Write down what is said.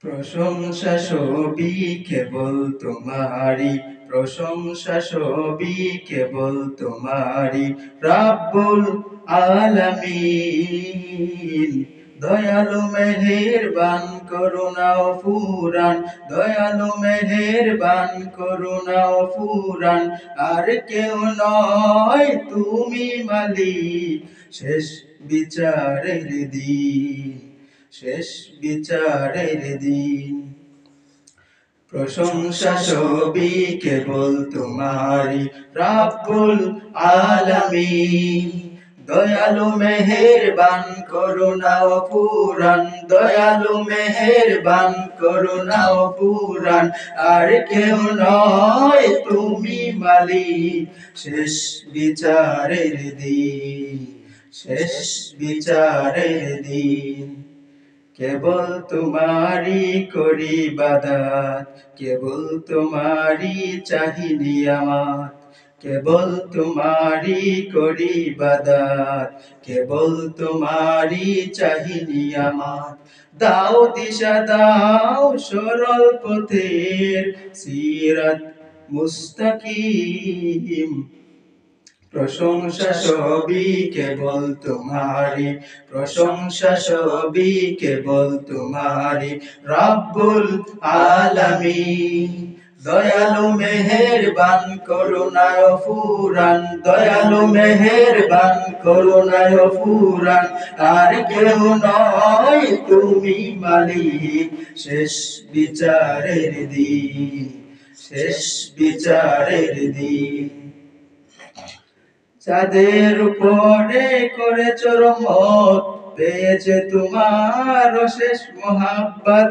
প্রশংসা সবই কেবল তোমারি, প্রশংসা সবই কেবল তোমারি, রাব্বুল আলামিন। দয়ালু মেহেরবান করুণা ও ফুরান, দয়ালু মেহেরবান করুণা ও ফুরান, আর কেউ নয় তুমি মালিক শেষ বিচারের দিন, শেষ বিচারের দিন। প্রশংসা সবই কেবল তোমারি, রাব্বুল আলামিন। দয়ালু মেহেরবান করুণা ও ফুরান, দয়ালু মেহেরবান করুণা ও ফুরান, আর কেউ নয় তুমি মালিক শেষ বিচারের দিন, শেষ বিচারের দিন। কেবল তোমারি করি ইবাদত, কেবল তোমারি চাহি নিয়ামত, কেবল তোমারি করি ইবাদত, কেবল তোমারি চাহি নিয়ামত। দাও দিশা দাও সরল পথের সিরাত মুস্তাকিম। প্রশংসা সবই কেবল তোমারি, প্রশংসা সবই কেবল তোমারি, রাব্বুল আলামিন। দয়ালু মেহেরবান করুণায় ফুরান, দয়ালু মেহেরবান করুণায় ফুরান, আর কেউ নয় তুমি মালিক শেষ বিচারের দিন, শেষ বিচারের দিন। যাদের উপরে করেছ রহমত, পেয়েছে তোমার অশেষ মহাব্বত।